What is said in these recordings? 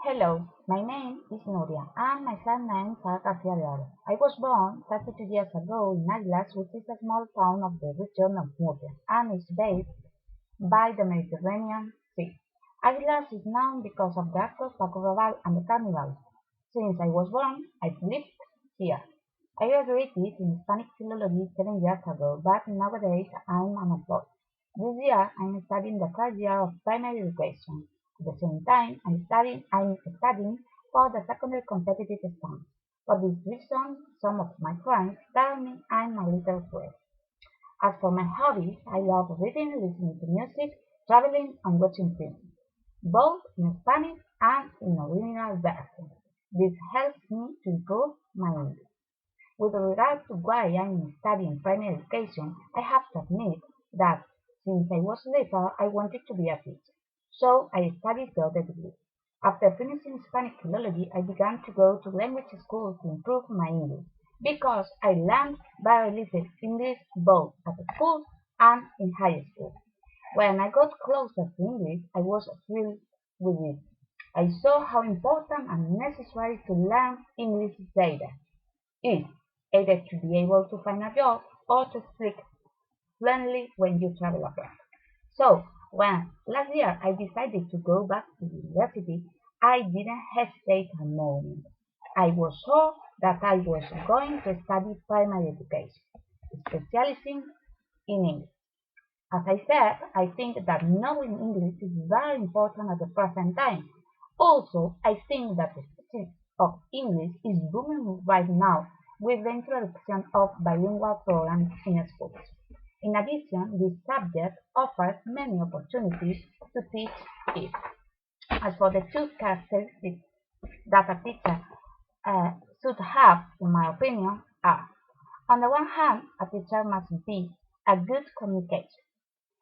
Hello, my name is Nuria, and my surnames are Garcia de Oro. I was born 32 years ago in Águilas, which is a small town of the region of Murcia, and is based by the Mediterranean Sea. Águilas is known because of the actors Paco Raval and the Carnival. Since I was born, I've lived here. I graduated in Hispanic philology 7 years ago, but nowadays I'm unemployed. This year I'm studying the third year of primary education. At the same time, I'm studying for the secondary competitive exam. For this reason, some of my friends tell me I'm a little weird. As for my hobbies, I love reading, listening to music, traveling, and watching films, both in Spanish and in original version. This helps me to improve my English. With regard to why I'm studying primary education, I have to admit that since I was little, I wanted to be a teacher. So I studied the other degree. After finishing Hispanic philology, I began to go to language school to improve my English because I learned very little English both at school and in high school. When I got closer to English, I was thrilled with it. I saw how important and necessary to learn English data is, either to be able to find a job or to speak fluently when you travel abroad. So, when last year I decided to go back to university, I didn't hesitate a moment. I was sure that I was going to study primary education, specializing in English. As I said, I think that knowing English is very important at the present time. Also, I think that the speaking of English is booming right now with the introduction of bilingual programs in schools. In addition, this subject offers many opportunities to teach it. As for the two characteristics that a teacher should have, in my opinion, are: on the one hand, a teacher must be a good communicator.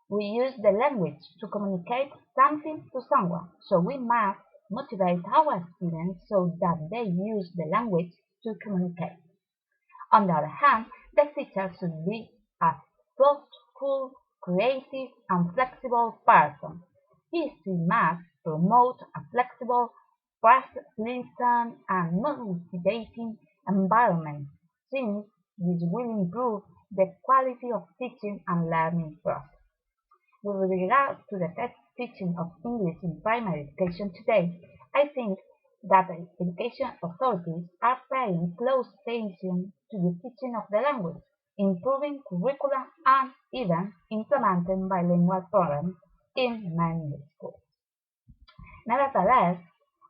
We use the language to communicate something to someone, so we must motivate our students so that they use the language to communicate. On the other hand, the teacher should be a thoughtful, creative, and flexible person. She must promote a flexible, pleasant, and motivating environment, since this will improve the quality of teaching and learning process. With regard to the teaching of English in primary education today, I think that the education authorities are paying close attention to the teaching of the language, improving curriculum, and even implementing bilingual programs in many schools. Nevertheless,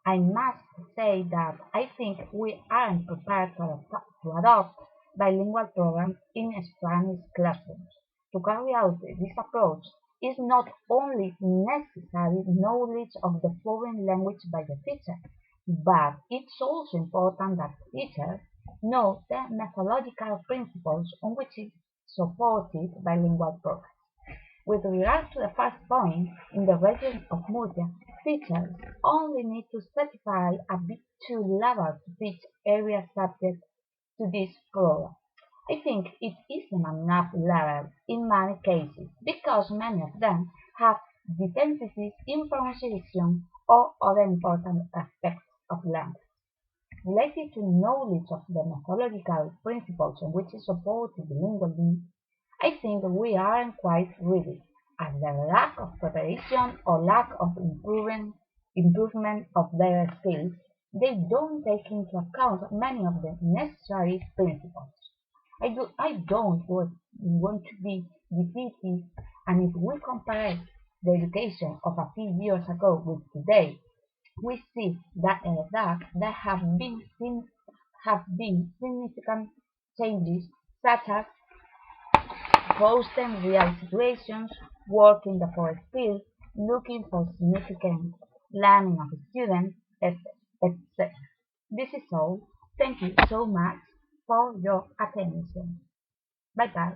I must say that I think we aren't prepared to adopt bilingual programs in Spanish classrooms. To carry out this approach is not only necessary knowledge of the foreign language by the teacher, but it's also important that teachers know the methodological principles on which is supported bilingual programs. With regard to the first point, in the region of Murcia, teachers only need to specify a B2 level to teach area subject to this program. I think it isn't enough level in many cases because many of them have deficiencies in pronunciation or other important aspects of language. Related to knowledge of the methodological principles on which is supported bilingualism, I think we aren't quite ready, as the lack of preparation or lack of improvement of their skills, they don't take into account many of the necessary principles. I don't want to be defeated, and if we compare the education of a few years ago with today, we see that there have been significant changes, such as posting real situations, working the forest field, looking for significant learning of students, etc. This is all. Thank you so much for your attention. Bye bye.